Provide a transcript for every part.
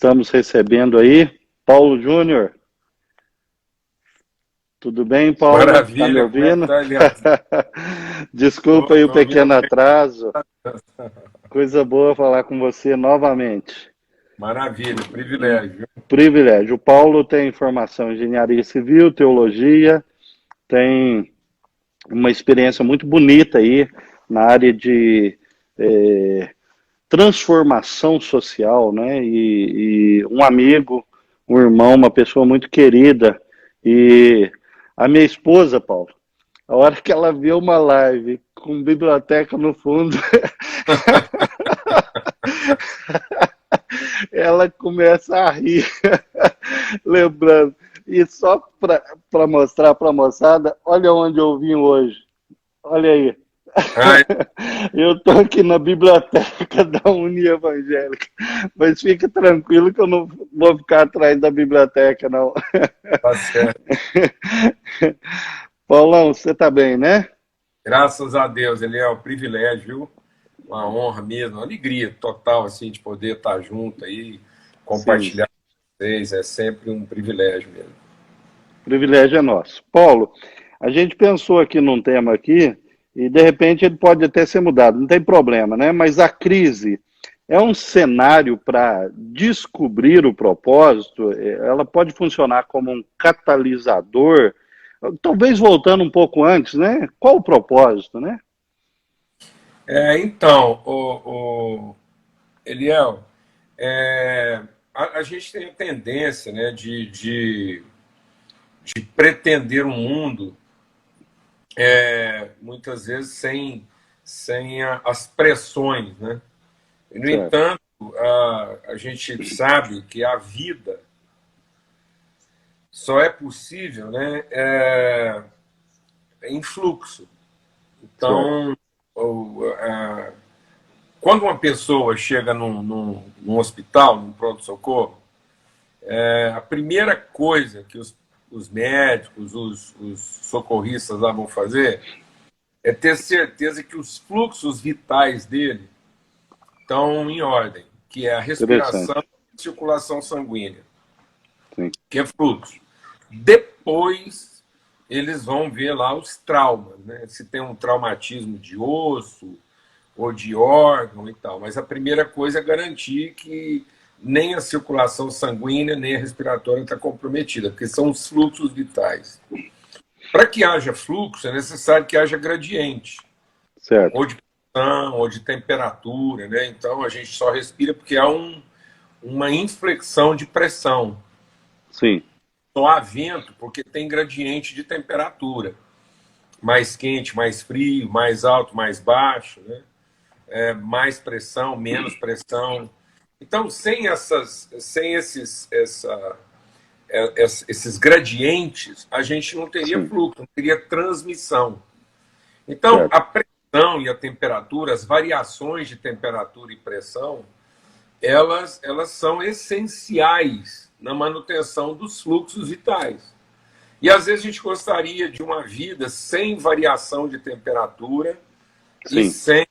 estamos recebendo aí Paulo Júnior. Tudo bem, Paulo? Está me Maravilha, como é que ouvindo? tá, Elias? Desculpa aí o Tô ouvindo pequeno bem. atraso. Coisa boa falar com você novamente. Maravilha, Um privilégio. privilégio. O Paulo tem formação em engenharia civil, teologia, tem uma experiência muito bonita aí na área de transformação social, né? E um amigo, um irmão, uma pessoa muito querida. E a minha esposa, Paulo, a hora que ela vê uma live com biblioteca no fundo, ela começa a rir, lembrando. E só para mostrar para a moçada, olha onde eu vim hoje. Olha aí. Ai, Eu estou aqui na biblioteca da União Evangélica, mas fique tranquilo que eu não vou ficar atrás da biblioteca, não. tá certo. Paulão, você está bem, né? Graças a Deus, ele é um privilégio, viu? Uma honra mesmo, uma alegria total, assim, de poder estar junto aí, Sim, compartilhar com vocês, é sempre um privilégio mesmo. o privilégio é nosso. Paulo, a gente pensou aqui num tema aqui e de repente ele pode até ser mudado, não tem problema, né? Mas a crise é um cenário para descobrir o propósito, ela pode funcionar como um catalisador, talvez voltando um pouco antes, né? Qual o propósito, né? Então, Eliel, a gente tem a tendência, né, de pretender um mundo muitas vezes sem as pressões, né? E, no Certo, entanto, a gente sabe que a vida só é possível, né, em fluxo. certo. Então, quando uma pessoa chega num hospital, num pronto-socorro, a primeira coisa que os médicos, os socorristas lá vão fazer é ter certeza que os fluxos vitais dele estão em ordem, que é a respiração Interessante. e circulação sanguínea, Sim, que é fluxo. Depois, eles vão ver lá os traumas, né? Se tem um traumatismo de osso ou de órgão e tal. Mas a primeira coisa é garantir que nem a circulação sanguínea, nem a respiratória está comprometida, porque são os fluxos vitais. Para que haja fluxo, é necessário que haja gradiente, certo. ou de pressão, ou de temperatura, né? Então a gente só respira porque há uma inflexão de pressão. Sim, Só há vento porque tem gradiente de temperatura. Mais quente, mais frio, mais alto, mais baixo, né? Mais pressão, menos pressão. Então, esses gradientes, a gente não teria sim, fluxo, não teria transmissão. Então, certo. a pressão e a temperatura, as variações de temperatura e pressão, elas são essenciais na manutenção dos fluxos vitais. E às vezes a gente gostaria de uma vida sem variação de temperatura e Sim, sem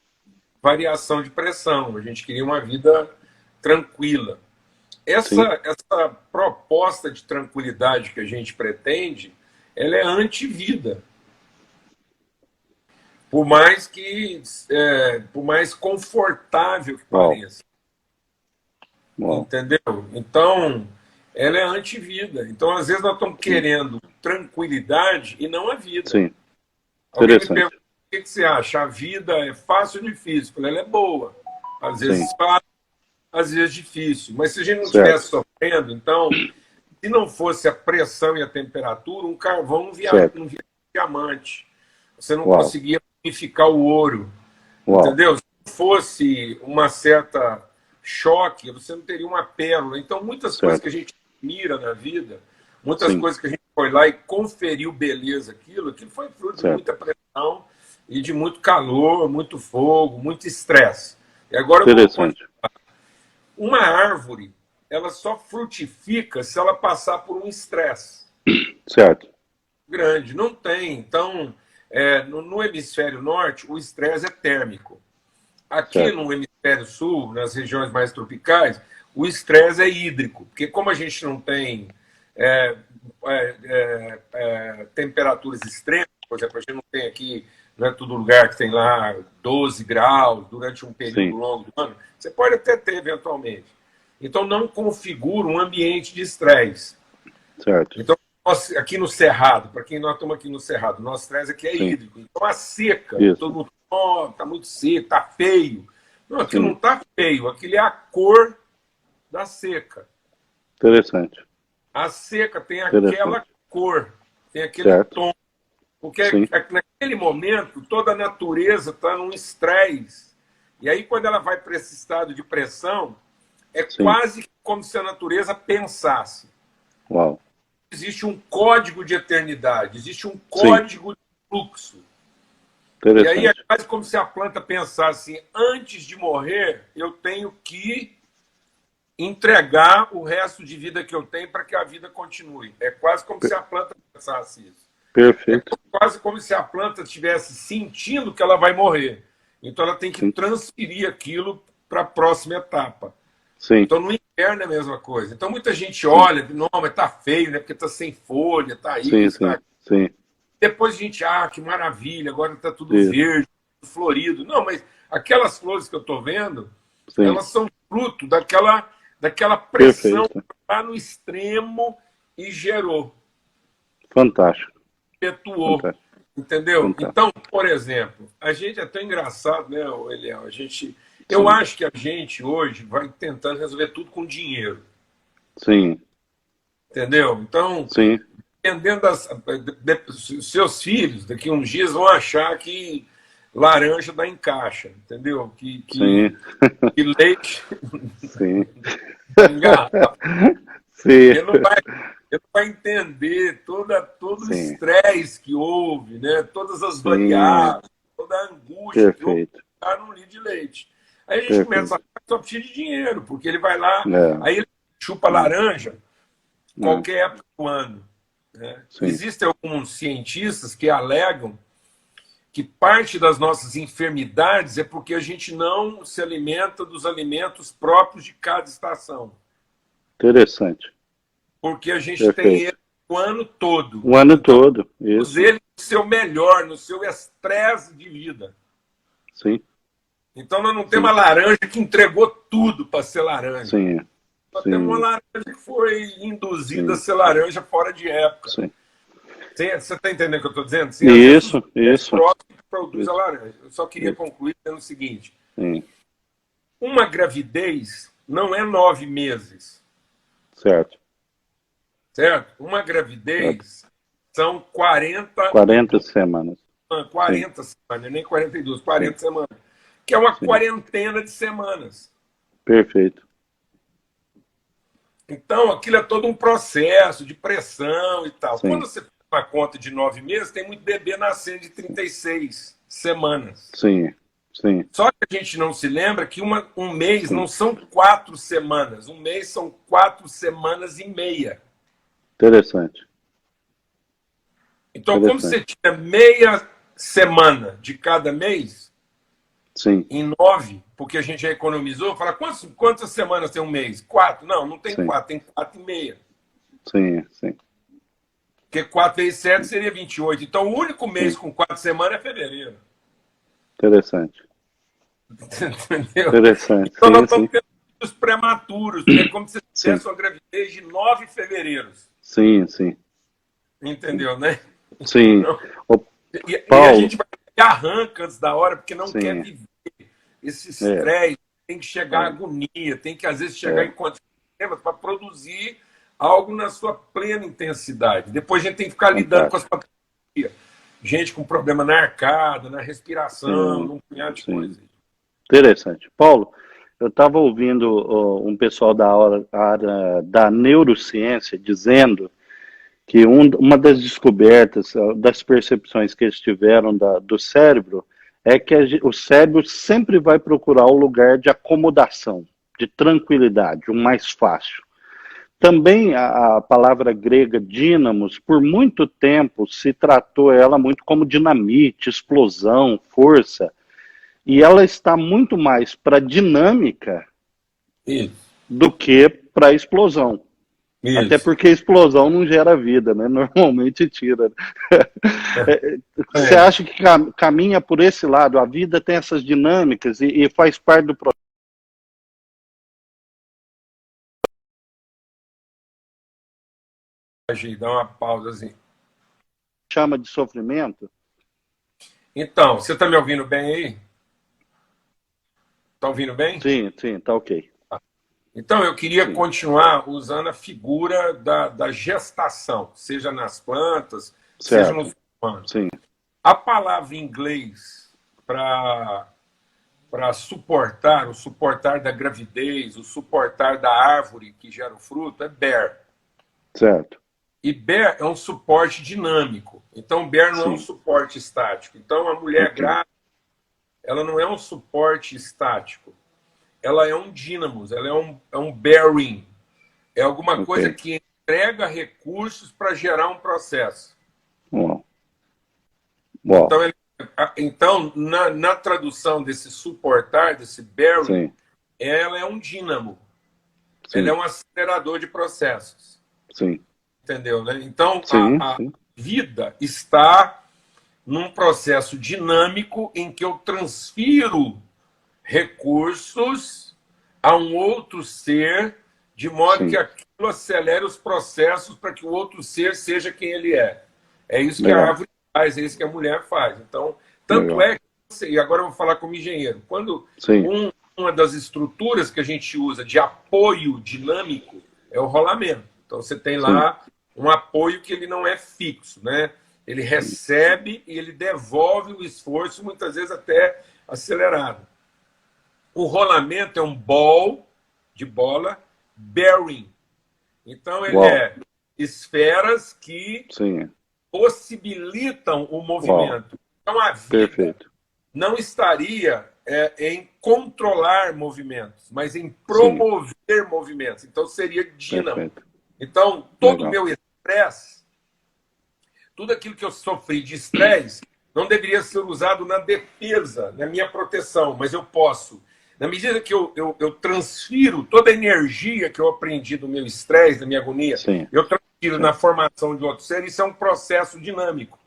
variação de pressão. A gente queria uma vida tranquila. sim, Essa proposta de tranquilidade que a gente pretende, ela é anti-vida. Por mais confortável que uau, pareça. uau, Entendeu? Então, ela é anti-vida. Então, às vezes, nós estamos sim, querendo tranquilidade e não a vida. sim, Alguém me interessante. pergunta: o que você acha? A vida é fácil ou difícil? Eu falei, ela é boa. Às Sim, vezes fácil, às vezes difícil. Mas se a gente não estivesse certo, sofrendo, então, se não fosse a pressão e a temperatura, um carvão certo, não via diamante. Você não uau, conseguia purificar o ouro. uau, Entendeu? Se não fosse uma certa choque, você não teria uma pérola. Então, muitas coisas que certo, a gente mira na vida, muitas sim, coisas que a gente foi lá e conferiu beleza aquilo foi fruto de certo, muita pressão e de muito calor, muito fogo, muito estresse. E agora eu vou continuar. interessante, Uma árvore, ela só frutifica se ela passar por um estresse certo, grande. Não tem. Então, no hemisfério norte, o estresse é térmico. Aqui certo, no hemisfério sul, nas regiões mais tropicais, o estresse é hídrico, porque como a gente não tem é, temperaturas extremas, por exemplo, a gente não tem aqui, não é todo lugar que tem lá 12 graus durante um período sim, longo do ano, você pode até ter eventualmente. Então não configura um ambiente de estresse. certo, Então, nós, aqui no Cerrado, para quem nós estamos aqui no Cerrado, o nosso estresse aqui é sim, hídrico. Então a seca, isso, todo mundo, oh, tá muito seco, tá feio. Não, aquilo não sim, tá feio, aquilo é a cor da seca. interessante, A seca tem aquela interessante, cor, tem aquele certo, tom. Porque sim, naquele momento toda a natureza está num estresse. E aí, quando ela vai para esse estado de pressão, é sim, quase como se a natureza pensasse. uau, Existe um código de eternidade, existe um sim, código de fluxo. E aí é interessante, quase como se a planta pensasse assim, antes de morrer, eu tenho que entregar o resto de vida que eu tenho para que a vida continue. É quase como se per- a planta pensasse isso. É perfeito, quase como se a planta estivesse sentindo que ela vai morrer. Então ela tem que sim, transferir aquilo para a próxima etapa. sim, Então no inverno é a mesma coisa. Então muita gente sim, olha, não, mas tá feio, né? Porque tá sem folha, tá sim, isso, sim, tá. sim, Depois a gente, que maravilha, agora tá tudo isso, verde, tudo florido. Não, mas aquelas flores que eu tô vendo, sim, elas são fruto daquela pressão perfeito, lá no extremo e gerou, fantástico, perpetuou. fantástico, Entendeu? fantástico, Então, por exemplo, a gente é tão engraçado, né, Eliel? Eu sim, acho que a gente hoje vai tentando resolver tudo com dinheiro. sim, Entendeu? Então, sim, dependendo seus filhos, daqui a uns dias vão achar que laranja dá em caixa, entendeu? sim, Que leite sim, dá em garrafa. sim, Ele não vai, ele não vai entender todo o sim, estresse que houve, né? Todas as sim, variáveis, toda a angústia que houve perfeito, num litro de leite. Aí a gente começa a perfeito, achar que só precisa de dinheiro, porque ele vai lá, é, aí ele chupa é, laranja é, qualquer época do ano. Né? sim, Existem alguns cientistas que alegam que parte das nossas enfermidades é porque a gente não se alimenta dos alimentos próprios de cada estação. interessante, Porque a gente tem ele perfeito. o ano todo. O ano Então, todo, use isso, ele no seu melhor, no seu estresse de vida. sim, Então, nós não temos sim, uma laranja que entregou tudo para ser laranja. sim, Nós temos uma sim, laranja que foi induzida a sim, ser laranja fora de época. sim. Você está entendendo o que eu estou dizendo? Sim, às vezes os Isso, próprios que produz a isso, laranja. Eu só queria isso, concluir dizendo o seguinte: sim, uma gravidez não é 9 meses, certo, certo? Uma certo. gravidez são 40 42, semanas, sim, 40 semanas, nem 42, sim, 40 semanas, que é uma sim, quarentena de semanas. perfeito, Então, aquilo é todo um processo de pressão e tal. Quando sim, você faz uma conta de 9 meses, tem muito bebê nascendo de 36 semanas. sim, sim, Só que a gente não se lembra que um mês sim, não são 4 semanas. Um mês são 4 semanas e meia. interessante, Então, como você interessante, tira meia semana de cada mês, sim, em 9, porque a gente já economizou, fala quantas semanas tem um mês? 4? Não, não tem sim, 4, tem 4 e meia. sim, sim, Porque 4 vezes 7 seria 28. Então, o único mês sim, com 4 semanas é fevereiro. interessante, Entendeu? interessante, Então, nós sim, estamos sim, tendo os prematuros, porque é como se sim, tivesse uma gravidez de 9 fevereiros. sim, sim, sim, Entendeu, né? sim. Então, Ô, e a Paulo, gente vai arranca antes da hora porque não quer sim, viver esse é, estresse, tem que chegar à é, agonia, tem que às vezes chegar é, em quantos temas para produzir algo na sua plena intensidade. Depois a gente tem que ficar lidando com as fantástico, patologias. Gente com problema na arcada, na respiração, sim, num punhado de sim. coisas. Interessante. Paulo, eu estava ouvindo um pessoal área da neurociência dizendo que uma das descobertas, das percepções que eles tiveram do cérebro, é que o cérebro sempre vai procurar o lugar de acomodação, de tranquilidade, o mais fácil. Também a palavra grega dínamos, por muito tempo se tratou ela muito como dinamite, explosão, força. E ela está muito mais para dinâmica Isso. do que para a explosão. Até Isso. porque a explosão não gera vida, né? Normalmente tira. Você É. acha que caminha por esse lado? A vida tem essas dinâmicas e faz parte do processo, Dá uma pausa assim. que chama de sofrimento? Então, você está me ouvindo bem aí? Está ouvindo bem? Sim, sim, tá ok. Então, eu queria Sim, continuar usando a figura da gestação, seja nas plantas, seja no certo. ser humano. Sim, A palavra em inglês para suportar, o suportar da gravidez, o suportar da árvore que gera o fruto, é bear. certo. E bear é um suporte dinâmico. Então, bear não é um Sim, suporte estático. Então, a mulher ok. grávida, ela não é um suporte estático. Ela é um dínamo, ela é um bearing. É alguma Ok. coisa que entrega recursos para gerar um processo. Uau. Então, Uau. então na tradução desse suportar, desse bearing, Sim, ela é um dínamo. Ela é sim, um acelerador de processos. sim, Entendeu, né? Então, sim, a sim, vida está num processo dinâmico em que eu transfiro recursos a um outro ser, de modo que sim. aquilo acelere os processos para que o outro ser seja quem ele é. É isso que a Legal, árvore faz, é isso que a mulher faz. Então, tanto legal. é que, e agora eu vou falar como engenheiro, quando Sim, uma das estruturas que a gente usa de apoio dinâmico é o rolamento. Então, você tem sim, lá um apoio que ele não é fixo, né? Ele recebe e ele devolve o esforço, muitas vezes até acelerado. O rolamento é um ball, de bola, bearing. Então, ele uau, é esferas que sim, possibilitam o uau, movimento. Então, a vida perfeito. não estaria em controlar movimentos, mas em Sim, promover movimentos. Então, seria dínamo. perfeito. Então, todo o Legal. meu estresse, tudo aquilo que eu sofri de estresse, não deveria ser usado na defesa, na minha proteção, mas eu posso. Na medida que eu transfiro toda a energia que eu aprendi do meu estresse, da minha agonia, Sim, eu transfiro na sim. formação de outro ser, isso é um processo dinâmico.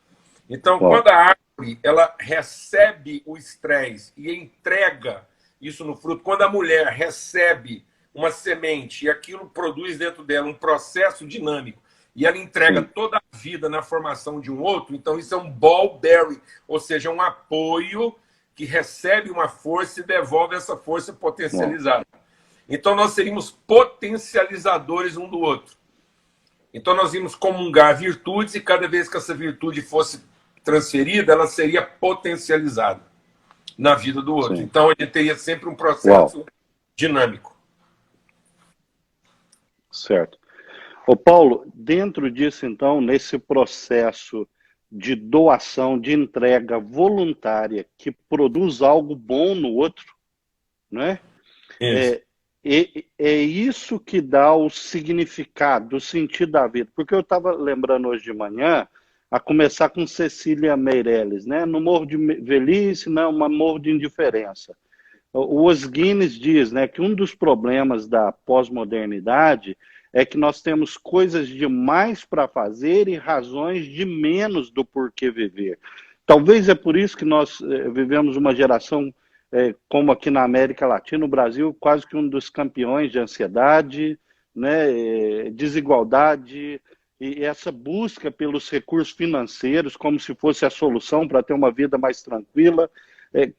Então, quando Uau, a árvore ela recebe o estresse e entrega isso no fruto, quando a mulher recebe uma semente e aquilo produz dentro dela um processo dinâmico e ela entrega sim, toda a vida na formação de um outro, então isso é um ball bearing, ou seja, um apoio que recebe uma força e devolve essa força uau, potencializada. Então nós seríamos potencializadores um do outro. Então nós íamos comungar virtudes e cada vez que essa virtude fosse transferida, ela seria potencializada na vida do outro. sim, Então ele teria sempre um uau, processo dinâmico. certo. Ô Paulo, dentro disso então, nesse processo de doação, de entrega voluntária, que produz algo bom no outro, né? Isso. É, é isso que dá o significado, o sentido da vida. Porque eu estava lembrando hoje de manhã, a começar com Cecília Meirelles, né? No morro de velhice, não, mas morro de indiferença. O Os Guinness diz, né, que um dos problemas da pós-modernidade é que nós temos coisas demais para fazer e razões de menos do porquê viver. Talvez é por isso que nós vivemos uma geração, como aqui na América Latina, o Brasil, quase que um dos campeões de ansiedade, né, desigualdade e essa busca pelos recursos financeiros como se fosse a solução para ter uma vida mais tranquila. É,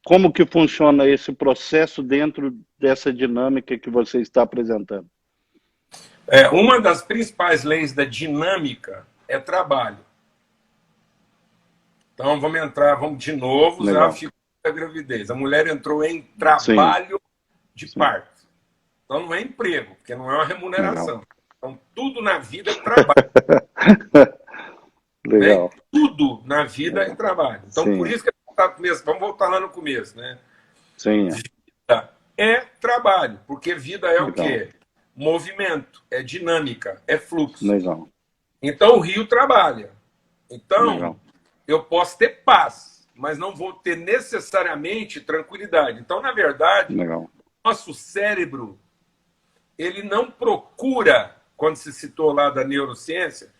como que funciona esse processo dentro dessa dinâmica que você está apresentando? Uma das principais leis da dinâmica é trabalho. Então vamos de novo usar a Legal. figura da gravidez. A mulher entrou em Sim, trabalho de sim, parto. Então não é emprego, porque não é uma legal. remuneração. Então tudo na vida é trabalho. Né? Legal, Tudo na vida é legal. trabalho. Então por Sim, isso que vamos voltar lá no começo, né? sim, Vida é trabalho, porque vida é o legal, quê? Movimento, é dinâmica, é fluxo. legal, Então o rio trabalha. Então legal, eu posso ter paz, mas não vou ter necessariamente tranquilidade. Então, na verdade, legal. nosso cérebro ele não procura, quando se citou lá da neurociência,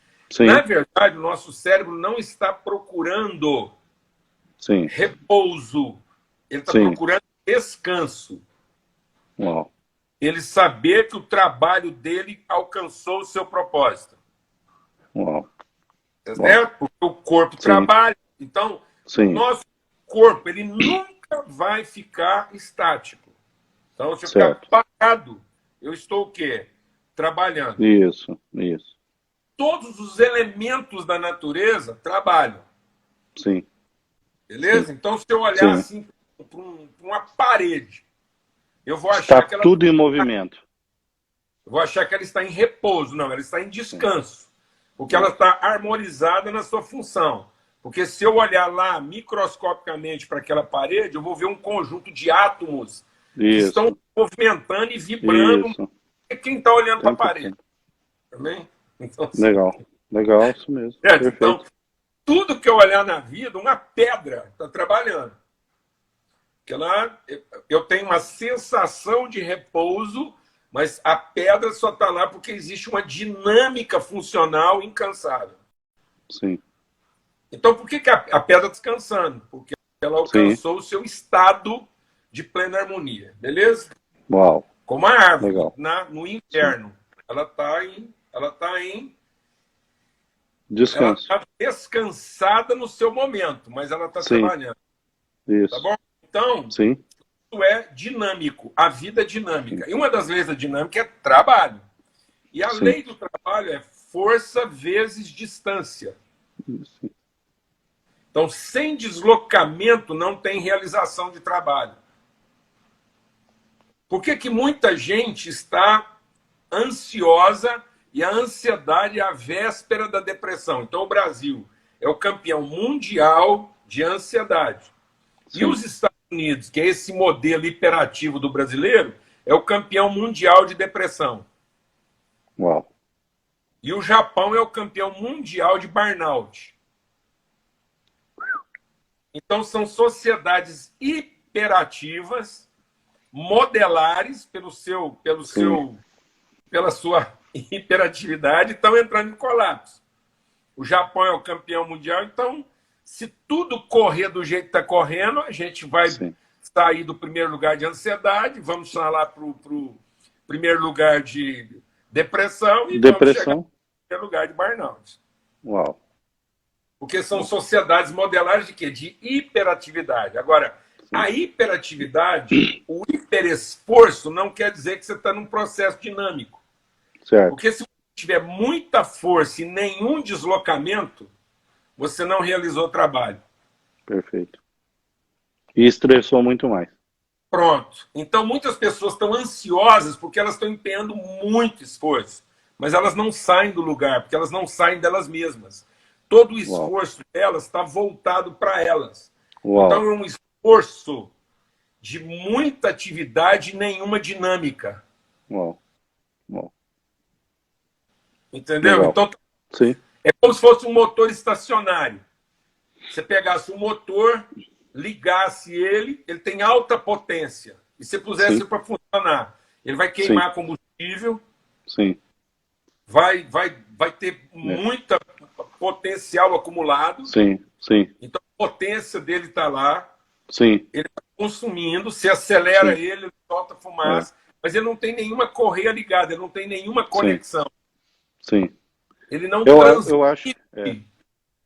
na Sim, verdade, o nosso cérebro não está procurando sim, repouso, ele está sim. procurando descanso. Uau, Ele saber que o trabalho dele alcançou o seu propósito. uau, uau. Né? Porque o corpo Sim, trabalha. Então, o sim, nosso corpo ele nunca vai ficar estático. Então, se eu ficar certo. parado, eu estou o quê? Trabalhando. Isso, isso. Todos os elementos da natureza trabalham. Sim, sim, Beleza? Então, se eu olhar sim. assim para uma parede, eu vou Está achar que ela tudo em movimento. eu vou achar que ela está em repouso. Não, ela está em Sim, descanso. Porque ela isso, está harmonizada na sua função. Porque se eu olhar lá microscopicamente para aquela parede, eu vou ver um conjunto de átomos que estão isso, movimentando e vibrando. isso. É quem está olhando para a Tempo parede. todo. Também? Então, assim, Legal, legal, isso mesmo. certo? Então, Perfeito. tudo que eu olhar na vida, uma pedra está trabalhando. Porque lá eu tenho uma sensação de repouso, mas a pedra só está lá porque existe uma dinâmica funcional incansável. Sim, Então, por que a pedra está descansando? Porque ela sim. alcançou o seu estado de plena harmonia, beleza? Uau, Como a árvore legal. no Sim. inverno, ela Descanso. tá descansada no seu momento, mas ela está Sim, trabalhando, tá isso. bom? Então, Sim, isso é dinâmico, a vida é sim, dinâmica. E uma das leis da dinâmica é trabalho. E a sim. lei do trabalho é força vezes distância. Isso. Então, sem deslocamento não tem realização de trabalho. Por que, que muita gente está ansiosa e a ansiedade é a véspera da depressão? Então, o Brasil é o campeão mundial de ansiedade. E Sim. os Estados Unidos, que é esse modelo hiperativo do brasileiro, é o campeão mundial de depressão. Uau. E o Japão é o campeão mundial de burnout. Então, são sociedades hiperativas, modelares Sim, pela sua hiperatividade, estão entrando em colapso. O Japão é o campeão mundial, então, se tudo correr do jeito que está correndo, a gente vai sim. sair do primeiro lugar de ansiedade, vamos lá para o primeiro lugar de depressão e vamos chegar Depressão. no primeiro lugar de burnout. Uau. Porque são sociedades modelares de quê? De hiperatividade. Agora, Sim, a hiperatividade, o hiperesforço, não quer dizer que você está num processo dinâmico. certo. Porque se você tiver muita força e nenhum deslocamento, você não realizou o trabalho. Perfeito. E estressou muito mais. Pronto. Então, muitas pessoas estão ansiosas porque elas estão empenhando muito esforço, mas elas não saem do lugar, porque elas não saem delas mesmas. Todo o Uau. esforço delas está voltado para elas. Então, Uau. é um esforço de muita atividade e nenhuma dinâmica. Uau. Uau. Entendeu? Legal. Então, Sim, é como se fosse um motor estacionário. Você pegasse um motor, ligasse ele tem alta potência. E se pusesse sim, para funcionar, ele vai sim, queimar combustível, sim. vai ter É. muita potencial acumulado. Sim, sim, Então a potência dele está lá, sim, ele está consumindo, se acelera sim. ele solta É. fumaça, mas ele não tem nenhuma correia ligada, ele não tem nenhuma Sim, conexão. sim. Ele não Eu acho, transmite o acho que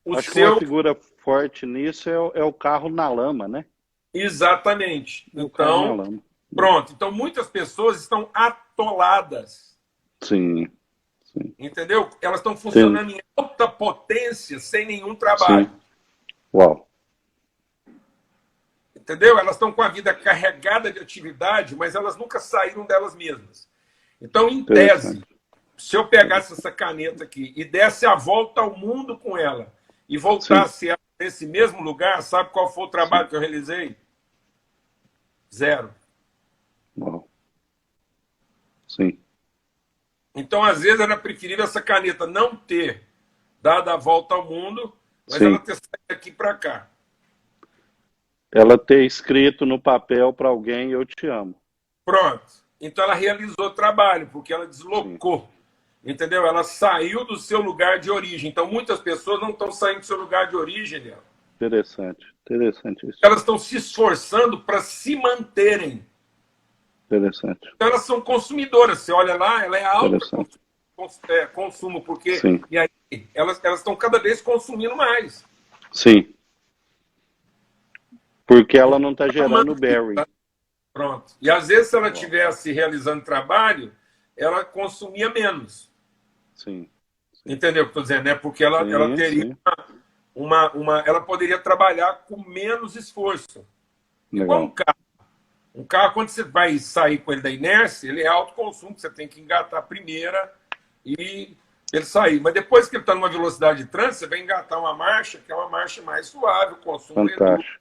uma seu. figura forte nisso é o carro na lama, né? Exatamente. É o carro na Então, lama. pronto. Então, muitas pessoas estão atoladas. Sim, sim, Entendeu? Elas estão sim, funcionando em alta potência sem nenhum sim. trabalho. Uau, Entendeu? Elas estão com a vida carregada de atividade, mas elas nunca saíram delas mesmas. Então, em tese, interessante. se eu pegasse essa caneta aqui e desse a volta ao mundo com ela e Sim, voltasse ela nesse mesmo lugar, sabe qual foi o sim, trabalho que eu realizei? Zero. uau, sim, Então, às vezes, era preferível essa caneta não ter dado a volta ao mundo, mas ela sim. ter saído daqui para cá. Ela ter escrito no papel para alguém, eu te amo. Pronto. Então ela realizou o trabalho, porque ela sim. deslocou. Entendeu? Ela saiu do seu lugar de origem. Então muitas pessoas não estão saindo do seu lugar de origem, Léo. Interessante, interessante isso. Elas estão se esforçando para se manterem. Interessante, Então elas são consumidoras. Você olha lá, ela é alta interessante. consumo, porque Sim, e aí elas estão cada vez consumindo mais. sim. Porque ela Porque não está ela gerando mantém, berry. tá? Pronto. E às vezes, se ela Uau. estivesse realizando trabalho, ela consumia menos. Sim, sim, Entendeu o que eu estou dizendo? Né? Porque ela sim, teria sim. ela poderia trabalhar com menos esforço. Igual um Legal. carro. Um carro, quando você vai sair com ele da inércia, ele é alto consumo, você tem que engatar a primeira e ele sair. Mas depois que ele está numa velocidade de trânsito, você vai engatar uma marcha, que é uma marcha mais suave, o consumo reduz Fantástico,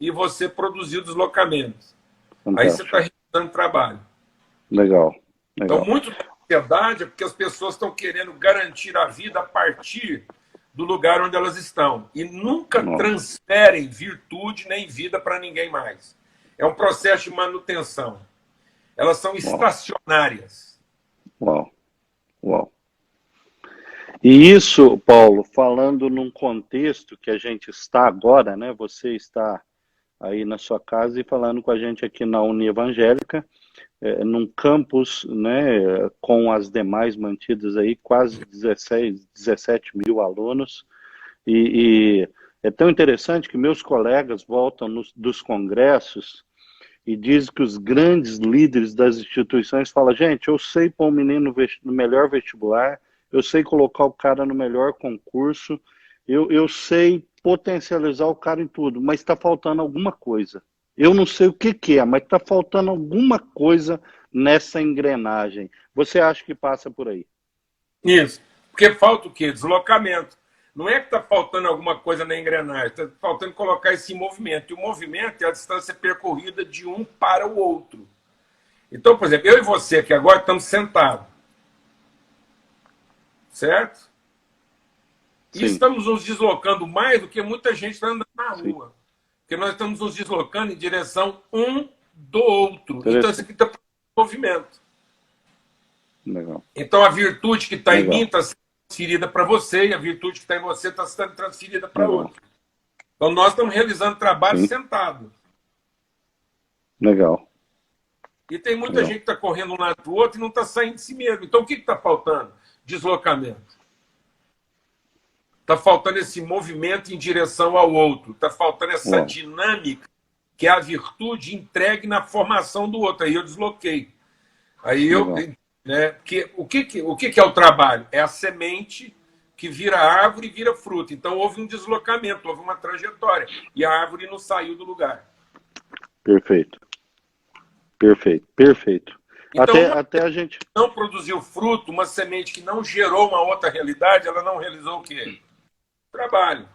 e você produziu deslocamentos. Aí você está fantástico. realizando trabalho. Legal, Então, legal. muito da ansiedade é porque as pessoas estão querendo garantir a vida a partir do lugar onde elas estão. E nunca Uau, transferem virtude nem vida para ninguém mais. É um processo de manutenção. Elas são uau, estacionárias. uau, uau. E isso, Paulo, falando num contexto que a gente está agora, né? Você está aí na sua casa e falando com a gente aqui na Uni Evangélica, num campus, né, com as demais mantidas aí, quase 16, 17 mil alunos, e é tão interessante que meus colegas voltam dos congressos e dizem que os grandes líderes das instituições falam, gente, eu sei pôr o menino no melhor vestibular, eu sei colocar o cara no melhor concurso, eu sei potencializar o cara em tudo, mas está faltando alguma coisa. Eu não sei o que que é, mas está faltando alguma coisa nessa engrenagem. Você acha que passa por aí? Isso. Porque falta o quê? Deslocamento. Não é que está faltando alguma coisa na engrenagem, está faltando colocar esse movimento. E o movimento é a distância percorrida de um para o outro. Então, por exemplo, eu e você aqui agora estamos sentados, certo? E Sim, estamos nos deslocando mais do que muita gente está andando na sim. rua. Porque nós estamos nos deslocando em direção um do outro. Então, isso Interessante. aqui está movimento. Legal, Então, a virtude que está em mim legal, está sendo transferida para você e a virtude que está em você está sendo transferida para legal. outro. Então, nós estamos realizando trabalho Sim, sentado. legal, E tem muita legal. gente que está correndo um lado para o outro e não está saindo de si mesmo. Então, o que está faltando? Deslocamento. Está faltando esse movimento em direção ao outro. Está faltando essa Uau, dinâmica que é a virtude entregue na formação do outro. Aí eu desloquei. Aí eu. legal. Né, que, o que é o trabalho? É a semente que vira árvore e vira fruto. Então houve um deslocamento, houve uma trajetória. E a árvore não saiu do lugar. Perfeito, perfeito, perfeito. Então, uma Até a gente. não produziu fruto, uma semente que não gerou uma outra realidade, ela não realizou o quê? Trabalho.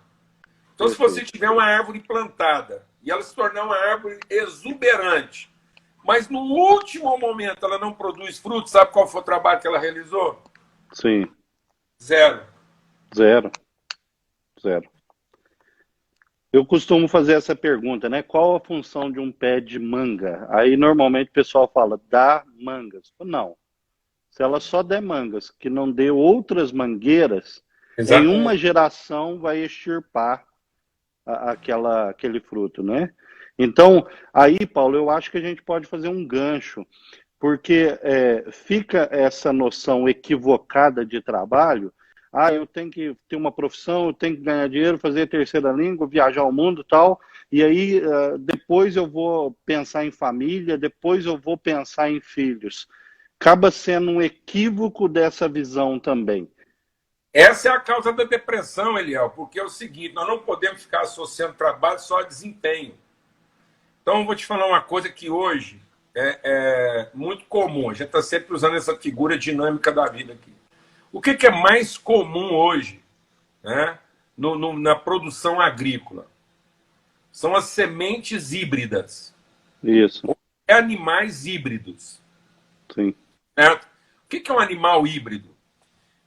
Então, se você Perfeito. tiver uma árvore plantada e ela se tornar uma árvore exuberante, mas no último momento ela não produz fruto, sabe qual foi o trabalho que ela realizou? Sim, Zero. zero, zero. Eu costumo fazer essa pergunta, né? Qual a função de um pé de manga? Aí normalmente o pessoal fala, dá mangas. Não. Se ela só der mangas, que não dê outras mangueiras, em uma Exatamente. geração vai extirpar aquele fruto, né? Então, aí, Paulo, eu acho que a gente pode fazer um gancho, porque fica essa noção equivocada de trabalho. Ah, eu tenho que ter uma profissão, eu tenho que ganhar dinheiro, fazer a terceira língua, viajar ao mundo e tal, e aí depois eu vou pensar em família, depois eu vou pensar em filhos. Acaba sendo um equívoco dessa visão também. Essa é a causa da depressão, Eliel, porque é o seguinte, nós não podemos ficar associando trabalho só a desempenho. Então, eu vou te falar uma coisa que hoje é muito comum, a gente está sempre usando essa figura dinâmica da vida aqui. O que é mais comum hoje, né, na produção agrícola? São as sementes híbridas, Isso, animais híbridos. sim, Certo? O que é um animal híbrido?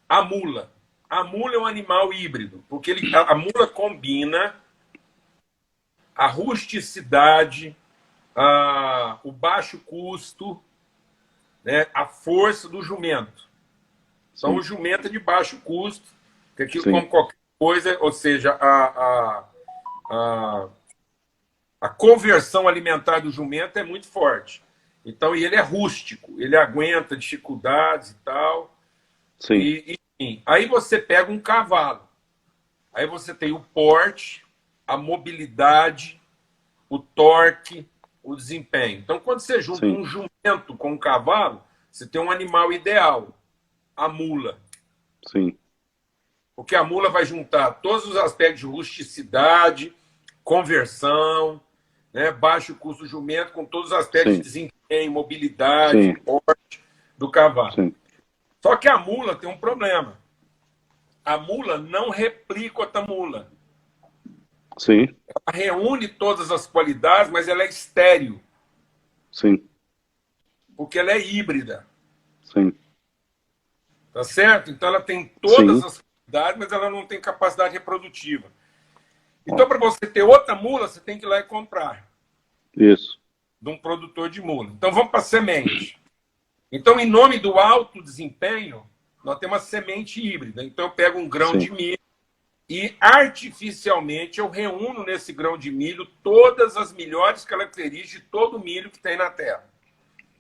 A mula. A mula é um animal híbrido, porque a mula combina a rusticidade, o baixo custo, né, a força do jumento. Então, sim, o jumento é de baixo custo, que aquilo sim, como qualquer coisa, ou seja, a, a conversão alimentar do jumento é muito forte. Então, e ele é rústico, ele aguenta dificuldades e tal. sim, Enfim, aí você pega um cavalo. Aí você tem o porte, a mobilidade, o torque, o desempenho. Então, quando você junta sim, um jumento com um cavalo, você tem um animal ideal, a mula. sim, Porque a mula vai juntar todos os aspectos de rusticidade, conversão, né, baixo custo do jumento, com todos os aspectos de sim, desempenho, mobilidade, sim, porte do cavalo. sim, Só que a mula tem um problema. A mula não replica outra mula. sim, Ela reúne todas as qualidades, mas ela é estéril, sim, porque ela é híbrida. sim, Tá certo? Então ela tem todas sim, as qualidades, mas ela não tem capacidade reprodutiva. Então, ó, para você ter outra mula, você tem que ir lá e comprar isso, de um produtor de mula. Então, vamos para a semente. Então, em nome do alto desempenho, nós temos a semente híbrida. Então, eu pego um grão sim, de milho e artificialmente eu reúno nesse grão de milho todas as melhores características de todo o milho que tem na terra.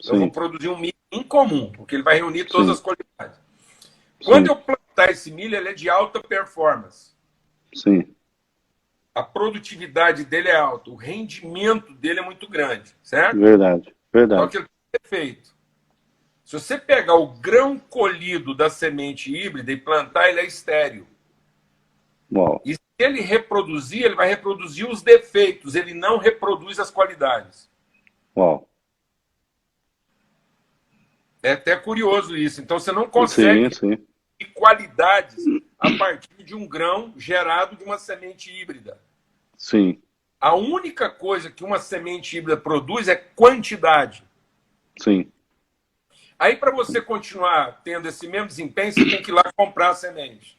Eu vou sim, produzir um milho incomum, porque ele vai reunir todas as sim, qualidades. Quando sim, eu plantar esse milho, ele é de alta performance. sim, A produtividade dele é alta, o rendimento dele é muito grande, certo? verdade, Só que verdade, ele tem defeito. Se você pegar o grão colhido da semente híbrida e plantar, ele é estéril. uau, E se ele reproduzir, ele vai reproduzir os defeitos, ele não reproduz as qualidades. uau, É até curioso isso. Então você não sim, consegue sim, reproduzir qualidades a partir de um grão gerado de uma semente híbrida. sim, A única coisa que uma semente híbrida produz é quantidade. sim, Aí, para você continuar tendo esse mesmo desempenho, você tem que ir lá comprar a semente.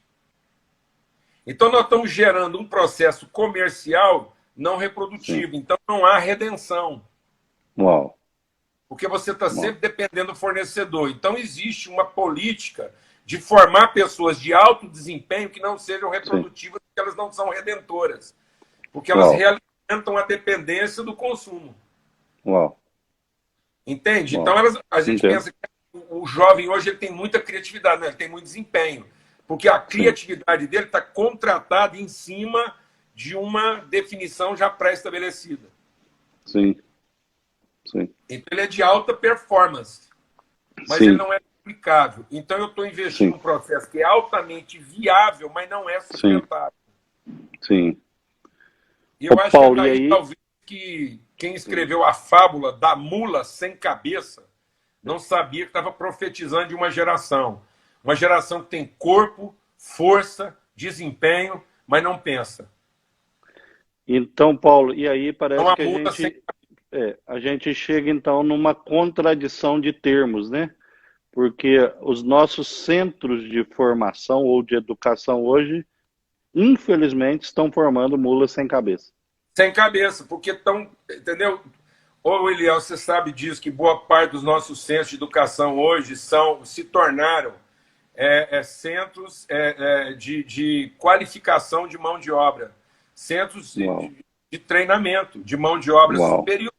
Então, nós estamos gerando um processo comercial não sim, reprodutivo. Então, não há redenção, uau, porque você está uau, sempre dependendo do fornecedor. Então, existe uma política de formar pessoas de alto desempenho que não sejam sim, reprodutivas, porque elas não são redentoras, porque elas uau, realimentam a dependência do consumo. uau, Entende? Então, uau, a gente entendo, pensa que o jovem hoje ele tem muita criatividade, né? Ele tem muito desempenho, porque a sim, criatividade dele está contratada em cima de uma definição já pré-estabelecida. sim, sim, Então, ele é de alta performance, mas ele sim, não é aplicável. Então, eu estou investindo sim, num processo que é altamente viável, mas não é sim, sustentável. sim. E Ô eu acho que é Paulo, e daí, aí? talvez, que quem Sim. escreveu a fábula da mula sem cabeça não sabia que estava profetizando de uma geração. Uma geração que tem corpo, força, desempenho, mas não pensa. Então, Paulo, e aí Então parece a que mula sem. a gente chega então numa contradição de termos, né? Porque os nossos centros de formação ou de educação hoje, infelizmente, estão formando mulas sem cabeça. Sem cabeça, porque estão. Entendeu? Ô, Eliel, você sabe disso, que boa parte dos nossos centros de educação hoje se tornaram centros de qualificação de mão de obra, centros Uau, de treinamento de mão de obra uau, superior.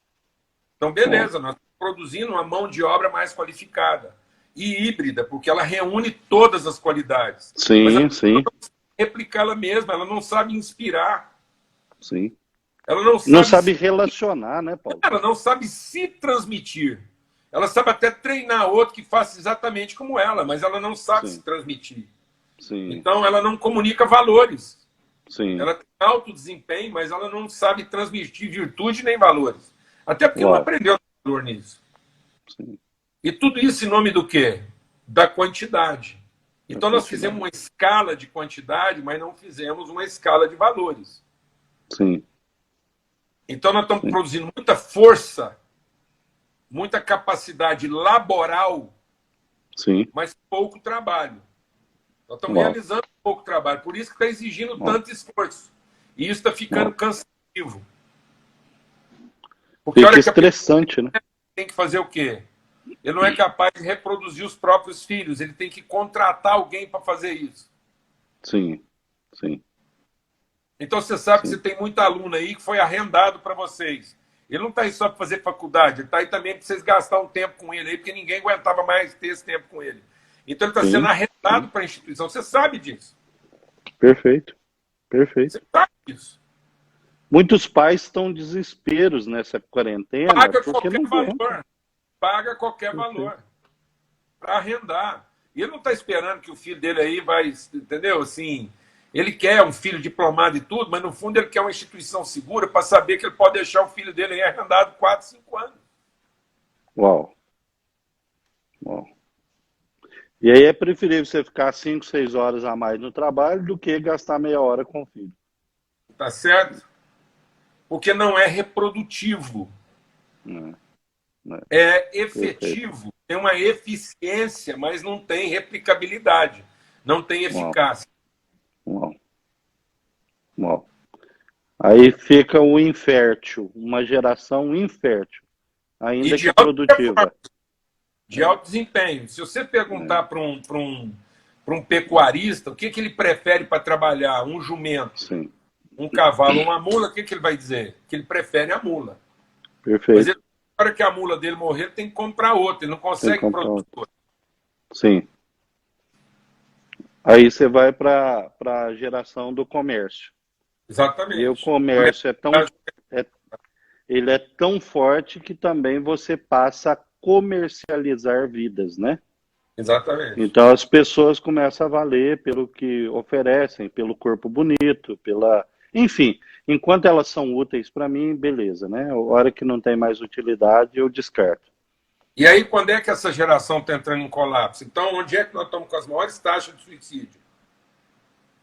Então, uau. beleza, nós estamos produzindo uma mão de obra mais qualificada e híbrida, porque ela reúne todas as qualidades. Mas a Sim, pessoa sim, não sabe replicar ela mesma, ela não sabe inspirar, sim. ela não Não sabe, sabe relacionar, né, Paulo? ela não sabe se transmitir. Ela sabe até treinar outro que faça exatamente como ela, mas ela não sabe se Sim, transmitir. sim, Então, ela não comunica valores. sim. Ela tem alto desempenho, mas ela não sabe transmitir virtude nem valores. Até porque não Uau, aprendeu valor nisso. sim. E tudo isso em nome do quê? Da quantidade. A Então nós fizemos quantidade. uma escala de quantidade, mas não fizemos uma escala de valores. Sim, Então nós estamos sim, produzindo muita força, muita capacidade laboral, sim. mas pouco trabalho. Nós estamos Uau, realizando pouco trabalho, por isso que está exigindo uau, tanto esforço. E isso está ficando uau. cansativo. Porque Fica olha que a pessoa estressante, né? tem que fazer o quê? ele não é capaz de reproduzir os próprios filhos, ele tem que contratar alguém para fazer isso. Sim, sim, Então você sabe que você sim, tem muito aluno aí que foi arrendado para vocês. Ele não está aí só para fazer faculdade, ele está aí também para vocês gastar um tempo com ele aí, porque ninguém aguentava mais ter esse tempo com ele. Então ele está sendo sim, arrendado sim. para a instituição. Você sabe disso. Perfeito, Você perfeito. sabe disso. Muitos pais estão desesperos nessa quarentena Paga porque qualquer não aguentam. valor. Paga qualquer Perfeito. valor para arrendar. E ele não está esperando que o filho dele aí vai, entendeu? Assim, ele quer um filho diplomado e tudo, mas no fundo ele quer uma instituição segura para saber que ele pode deixar o filho dele aí arrendado 4, 5 anos. Uau, uau. E aí é preferível você ficar 5, 6 horas a mais no trabalho do que gastar meia hora com o filho. Tá certo? Porque não é reprodutivo. Né, né, É perfeito. efetivo, tem uma eficiência, mas não tem replicabilidade, não tem Uau, eficácia. uau, uau. Aí fica o infértil, uma geração infértil, E ainda de que alta produtiva. performance, de alto desempenho. Se você É, perguntar para um pecuarista o que ele prefere para trabalhar, um jumento, sim, um cavalo, uma mula, o que ele vai dizer? Que ele prefere a mula. Mas ele, perfeito. na hora que a mula dele morrer, ele tem que comprar outra, ele não Tem que consegue comprar produzir outro. outra. Sim. Aí você vai para a geração do comércio. E o Exatamente. comércio é, ele é tão forte que também você passa a comercializar vidas, né? Exatamente. Então as pessoas começam a valer pelo que oferecem, pelo corpo bonito, pela, enfim, enquanto elas são úteis para mim, beleza, né? A hora que não tem mais utilidade, eu descarto. E aí, quando é que essa geração está entrando em colapso? Então, onde é que nós estamos com as maiores taxas de suicídio?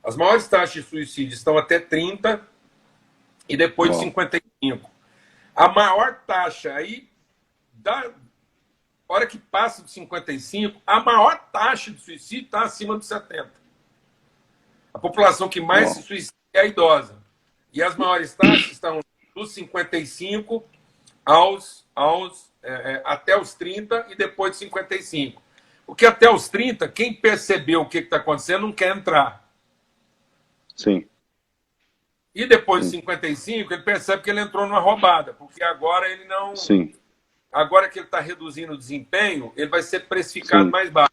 As maiores taxas de suicídio estão até 30 e depois de Bom, 55. A maior taxa aí, da hora que passa de 55, a maior taxa de suicídio está acima de 70. A população que mais se bom, suicida é a idosa. E as maiores taxas estão dos 55 até os 30 e depois de 55. Porque até os 30, quem percebeu o que está acontecendo não quer entrar. sim, E depois de sim, 55, ele percebe que ele entrou numa roubada, porque agora ele não. sim, Agora que ele está reduzindo o desempenho, ele vai ser precificado sim, mais baixo.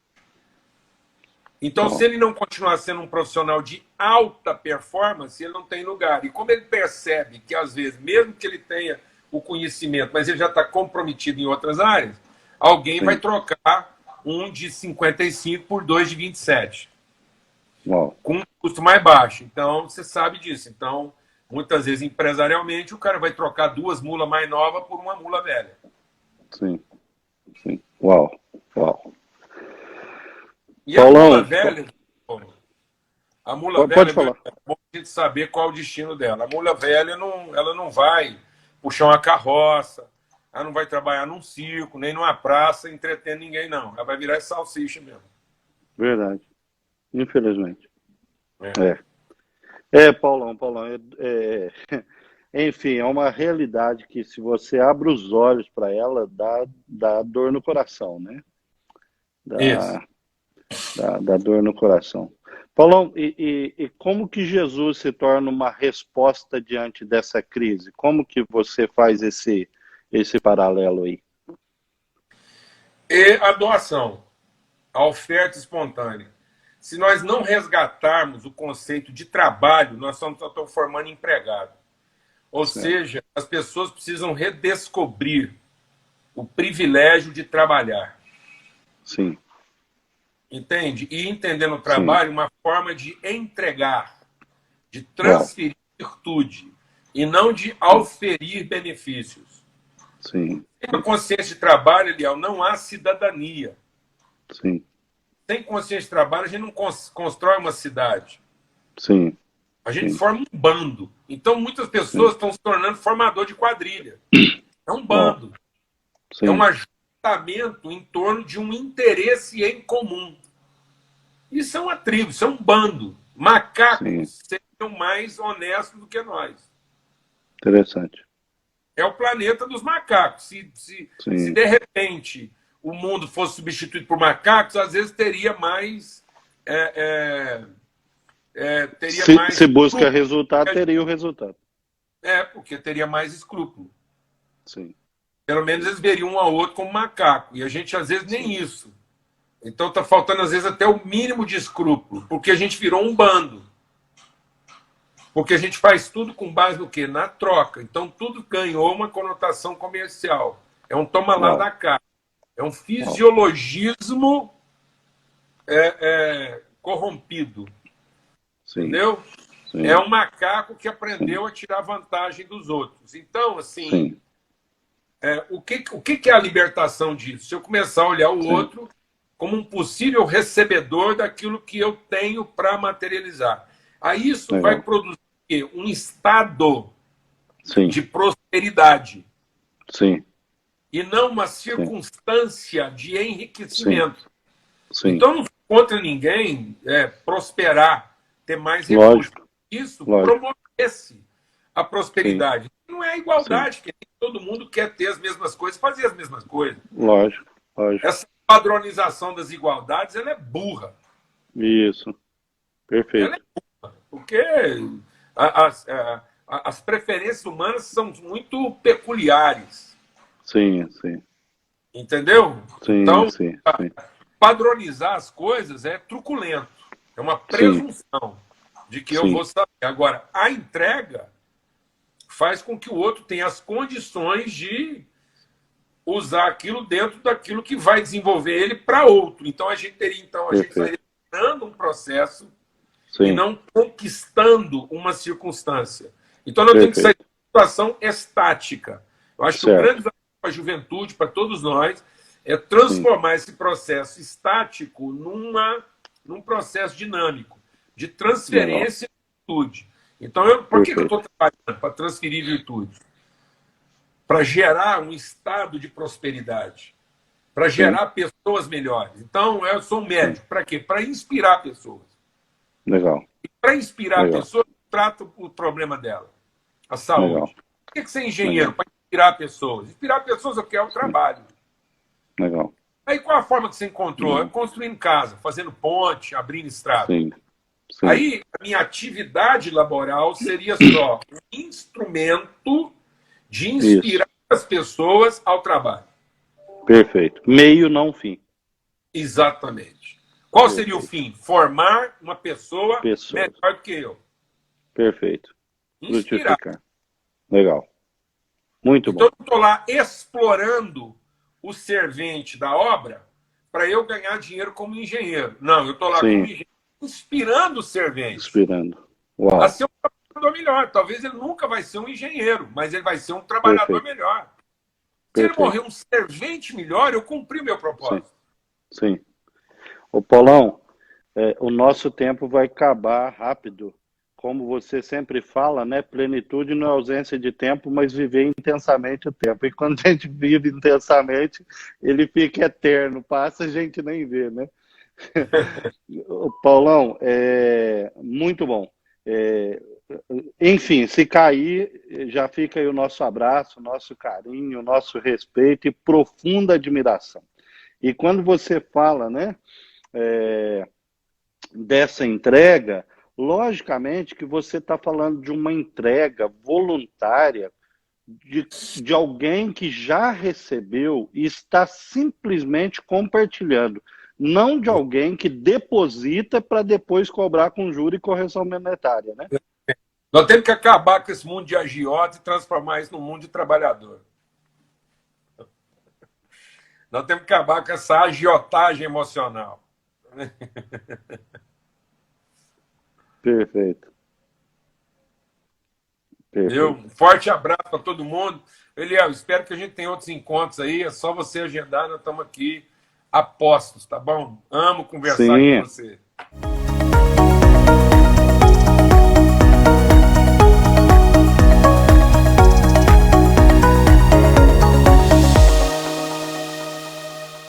Então, se bom, ele não continuar sendo um profissional de alta performance, ele não tem lugar. E como ele percebe que, às vezes, mesmo que ele tenha o conhecimento, mas ele já está comprometido em outras áreas, alguém vai sim, trocar um de 55 por dois de 27, bom, com um custo mais baixo. Então, você sabe disso. Então, muitas vezes, empresarialmente, o cara vai trocar duas mulas mais novas por uma mula velha. sim, sim, uau, uau. E a mula Paulão, velha, a mula pode velha, meu irmão, falar. é bom a gente saber qual é o destino dela. A mula velha não, ela não vai puxar uma carroça, ela não vai trabalhar num circo, nem numa praça, entretendo ninguém, não. Ela vai virar salsicha mesmo. Verdade, infelizmente. É. É. Paulão, enfim, é uma realidade que se você abre os olhos para ela, dá dor no coração, né? Isso. Dá, dá dor no coração. Paulão, e como que Jesus se torna uma resposta diante dessa crise? Como que você faz esse paralelo aí? E a doação, a oferta espontânea. Se nós não resgatarmos o conceito de trabalho, nós estamos formando empregado. Ou Certo. seja, as pessoas precisam redescobrir o privilégio de trabalhar. Sim, Entende? E entender no sim. trabalho uma forma de entregar, de Uau. transferir virtude e não de Sim, auferir benefícios. sim, Sem a consciência de trabalho, Eliel, não há cidadania. sim, Sem consciência de trabalho, a gente não constrói uma cidade. sim, A gente sim, forma um bando. Então, muitas pessoas sim. estão se tornando formador de quadrilha. É um Uau. bando. É um Sim, ajuntamento em torno de um interesse em comum. Isso é uma tribo, isso é um bando. sim. Macacos seriam mais honestos do que nós. Interessante. É o planeta dos macacos. Se Sim, de repente o mundo fosse substituído por macacos, às vezes teria mais... Se busca resultado, teria o resultado. Porque teria mais escrúpulo. Sim. Pelo menos eles veriam um ao outro como macaco. E a gente, às vezes, nem isso. Então está faltando, às vezes, até o mínimo de escrúpulo, porque a gente virou um bando. Porque a gente faz tudo com base no quê? Na troca. Então tudo ganhou uma conotação comercial. É um toma lá da cá. É um fisiologismo corrompido. Sim. Entendeu? Sim. É um macaco que aprendeu a tirar vantagem dos outros. Então, assim, o que é a libertação disso? Se eu começar a olhar o outro como um possível recebedor daquilo que eu tenho para materializar. Aí isso vai produzir um estado de prosperidade. Sim. E não uma circunstância de enriquecimento. Sim. Então, não contra ninguém prosperar, ter mais recursos. Isso promovesse a prosperidade. Não é a igualdade, que todo mundo quer ter as mesmas coisas, fazer as mesmas coisas. Lógico. Essa padronização das igualdades, ela é burra. Isso. Perfeito. Ela é burra, porque as preferências humanas são muito peculiares. Sim. Entendeu? Sim, então, sim. Padronizar as coisas é truculento. É uma presunção de que eu vou saber. Agora, a entrega faz com que o outro tenha as condições de usar aquilo dentro daquilo que vai desenvolver ele para outro. Então, a gente estaria criando um processo e não conquistando uma circunstância. Então, nós temos que sair de uma situação estática. Eu acho que o grande desafio para a juventude, para todos nós, é transformar esse processo estático num processo dinâmico, de transferência de virtude. Então, por que eu estou trabalhando para transferir virtude? Para gerar um estado de prosperidade, para gerar pessoas melhores. Então, eu sou um médico. Para quê? Para inspirar pessoas. Legal. E para inspirar pessoas, eu trato o problema dela, a saúde. Legal. Por que você é engenheiro? Para inspirar pessoas. Inspirar pessoas eu quero o trabalho. Legal. Aí qual a forma que você encontrou? Construindo casa, fazendo ponte, abrindo estrada. Sim. Aí a minha atividade laboral seria só um instrumento de inspirar as pessoas ao trabalho. Perfeito. Meio, não fim. Exatamente. Qual seria o fim? Formar uma pessoa melhor do que eu. Perfeito. Inspirar. Legal. Muito bom. Então eu estou lá explorando o servente da obra para eu ganhar dinheiro como engenheiro. Não, eu estou lá como engenheiro, inspirando o servente. Inspirando. Uau. A ser um trabalhador melhor. Talvez ele nunca vai ser um engenheiro, mas ele vai ser um trabalhador melhor. Se ele morrer um servente melhor, eu cumpri o meu propósito. Sim. Ô, Paulão, o nosso tempo vai acabar rápido. Como você sempre fala, né? Plenitude não é ausência de tempo, mas viver intensamente o tempo. E quando a gente vive intensamente, ele fica eterno. Passa, a gente nem vê, né? Paulão, muito bom. Enfim, se cair, já fica aí o nosso abraço, nosso carinho, nosso respeito e profunda admiração. E quando você fala, né, dessa entrega, logicamente que você está falando de uma entrega voluntária de alguém que já recebeu e está simplesmente compartilhando, não de alguém que deposita para depois cobrar com juros e correção monetária, né? Nós temos que acabar com esse mundo de agiota e transformar isso num mundo de trabalhador. Nós temos que acabar com essa agiotagem emocional. Perfeito. Um forte abraço para todo mundo. Eliel, espero que a gente tenha outros encontros aí. É só você agendar, nós estamos aqui a postos, tá bom? Amo conversar com você.